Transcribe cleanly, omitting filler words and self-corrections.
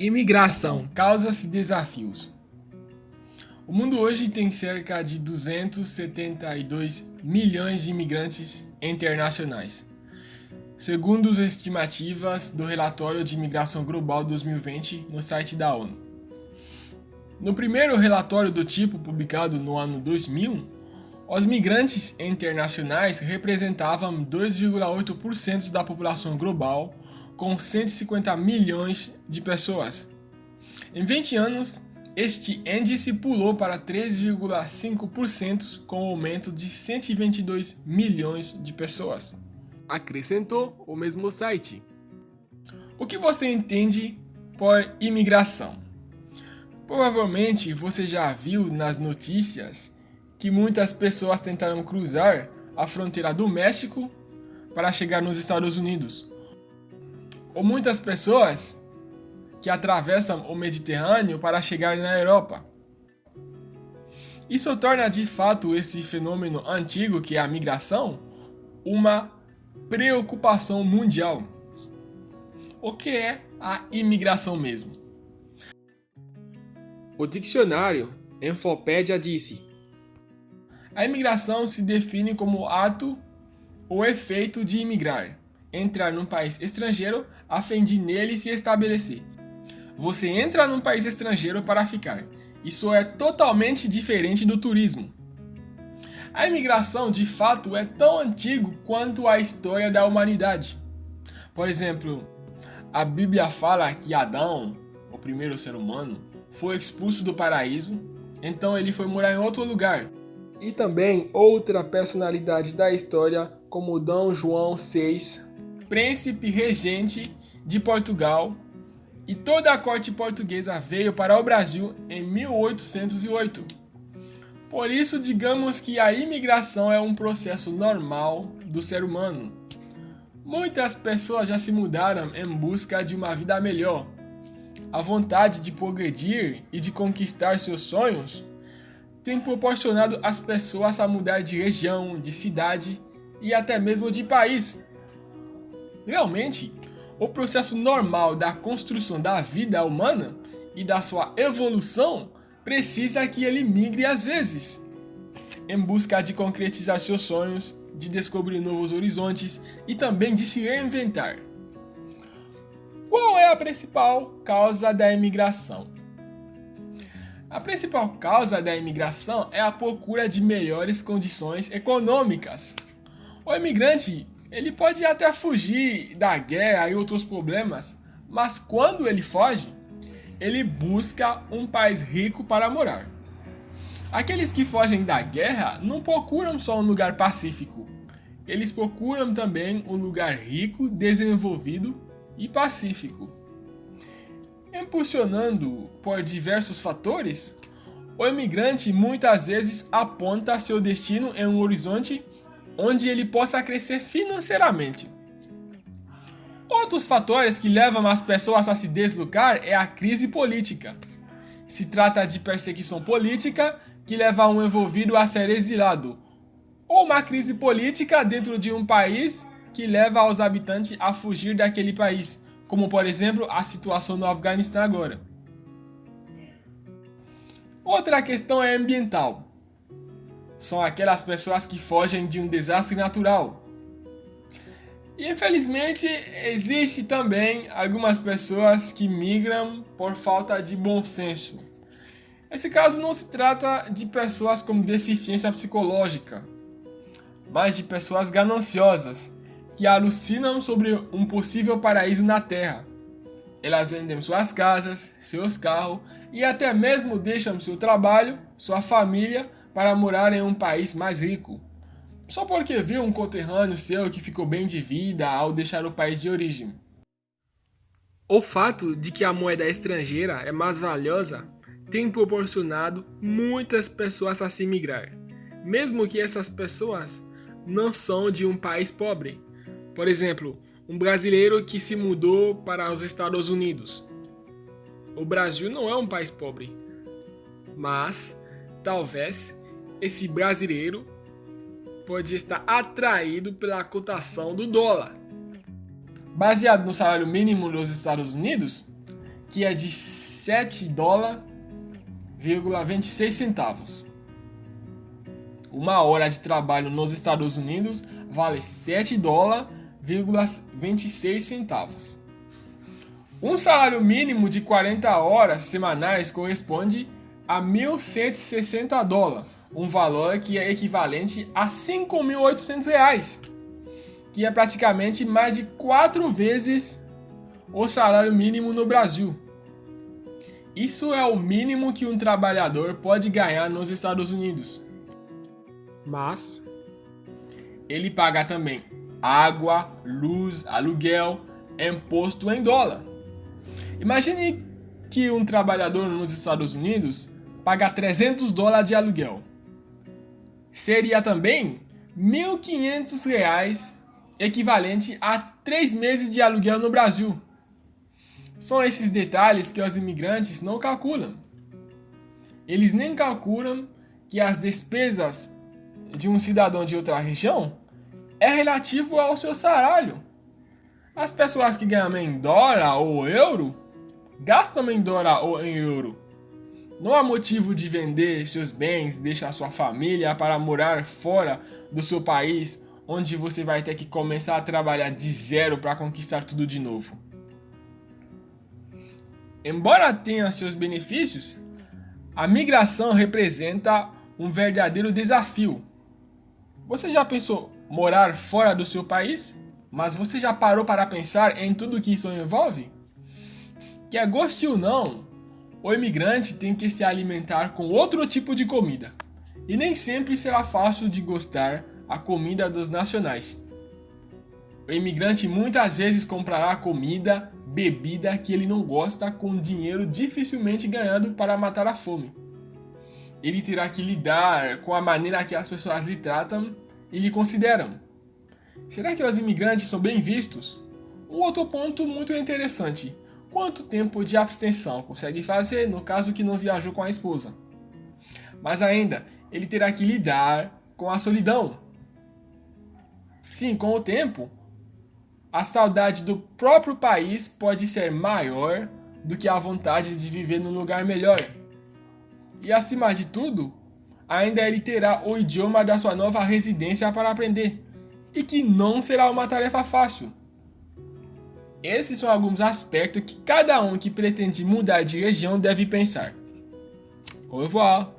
Imigração, causas e desafios. O mundo hoje tem cerca de 272 milhões de imigrantes internacionais, segundo as estimativas do Relatório de Imigração Global 2020 no site da ONU. No primeiro relatório do tipo publicado no ano 2000, os migrantes internacionais representavam 2,8% da população global, com 150 milhões de pessoas. Em 20 anos, este índice pulou para 3,5%, com um aumento de 122 milhões de pessoas. Acrescentou o mesmo site. O que você entende por imigração? Provavelmente você já viu nas notícias que muitas pessoas tentaram cruzar a fronteira do México para chegar nos Estados Unidos. Ou muitas pessoas que atravessam o Mediterrâneo para chegar na Europa. Isso torna de fato esse fenômeno antigo, que é a migração, uma preocupação mundial. O que é a imigração mesmo? O dicionário Infopédia disse: a imigração se define como o ato ou efeito de imigrar, entrar num país estrangeiro a fim de nele se estabelecer. Você entra num país estrangeiro para ficar. Isso é totalmente diferente do turismo. A imigração, de fato, é tão antigo quanto a história da humanidade. Por exemplo, a Bíblia fala que Adão, o primeiro ser humano, foi expulso do paraíso, então ele foi morar em outro lugar. E também outra personalidade da história, como Dom João VI, príncipe regente de Portugal, e toda a corte portuguesa veio para o Brasil em 1808. Por isso, digamos que a imigração é um processo normal do ser humano. Muitas pessoas já se mudaram em busca de uma vida melhor. A vontade de progredir e de conquistar seus sonhos tem proporcionado às pessoas a mudar de região, de cidade e até mesmo de país. Realmente, o processo normal da construção da vida humana e da sua evolução precisa que ele migre às vezes, em busca de concretizar seus sonhos, de descobrir novos horizontes e também de se reinventar. Qual é a principal causa da imigração? A principal causa da imigração é a procura de melhores condições econômicas. O imigrante, ele pode até fugir da guerra e outros problemas, mas quando ele foge, ele busca um país rico para morar. Aqueles que fogem da guerra não procuram só um lugar pacífico, eles procuram também um lugar rico, desenvolvido e pacífico. Impulsionando por diversos fatores, o imigrante muitas vezes aponta seu destino em um horizonte onde ele possa crescer financeiramente. Outros fatores que levam as pessoas a se deslocar é a crise política. Se trata de perseguição política que leva um envolvido a ser exilado, ou uma crise política dentro de um país que leva os habitantes a fugir daquele país, como por exemplo a situação no Afeganistão agora. Outra questão é ambiental. São aquelas pessoas que fogem de um desastre natural. E infelizmente existe também algumas pessoas que migram por falta de bom senso. Esse caso não se trata de pessoas com deficiência psicológica, mas de pessoas gananciosas que alucinam sobre um possível paraíso na Terra. Elas vendem suas casas, seus carros e até mesmo deixam seu trabalho, sua família, para morar em um país mais rico, só porque viu um conterrâneo seu que ficou bem de vida ao deixar o país de origem. O fato de que a moeda estrangeira é mais valiosa tem proporcionado muitas pessoas a se migrar, mesmo que essas pessoas não são de um país pobre. Por exemplo, um brasileiro que se mudou para os Estados Unidos. O Brasil não é um país pobre, mas talvez esse brasileiro pode estar atraído pela cotação do dólar. Baseado no salário mínimo dos Estados Unidos, que é de 7 dólares, 26 centavos. Uma hora de trabalho nos Estados Unidos vale 7 dólares, 26 centavos. Um salário mínimo de 40 horas semanais corresponde a 1.160 dólares, um valor que é equivalente a 5.800 reais, que é praticamente mais de 4 vezes o salário mínimo no Brasil. Isso é o mínimo que um trabalhador pode ganhar nos Estados Unidos. Mas ele paga também água, luz, aluguel, imposto em dólar. Imagine que um trabalhador nos Estados Unidos paga 300 dólares de aluguel. Seria também 1.500 reais, equivalente a 3 meses de aluguel no Brasil. São esses detalhes que os imigrantes não calculam. Eles nem calculam que as despesas de um cidadão de outra região é relativo ao seu salário. As pessoas que ganham em dólar ou euro gastam em dólar ou em euro. Não há motivo de vender seus bens, deixar sua família para morar fora do seu país, onde você vai ter que começar a trabalhar de zero para conquistar tudo de novo. Embora tenha seus benefícios, a migração representa um verdadeiro desafio. Você já pensou morar fora do seu país? Mas você já parou para pensar em tudo que isso envolve? Quer goste ou não, o imigrante tem que se alimentar com outro tipo de comida. E nem sempre será fácil de gostar a comida dos nacionais. O imigrante muitas vezes comprará comida, bebida que ele não gosta com dinheiro dificilmente ganhado para matar a fome. Ele terá que lidar com a maneira que as pessoas lhe tratam e lhe consideram. Será que os imigrantes são bem vistos? Um outro ponto muito interessante: quanto tempo de abstenção consegue fazer no caso que não viajou com a esposa? Mas ainda, ele terá que lidar com a solidão. Sim, com o tempo, a saudade do próprio país pode ser maior do que a vontade de viver num lugar melhor. E acima de tudo, ainda ele terá o idioma da sua nova residência para aprender, e que não será uma tarefa fácil. Esses são alguns aspectos que cada um que pretende mudar de região deve pensar. Au revoir!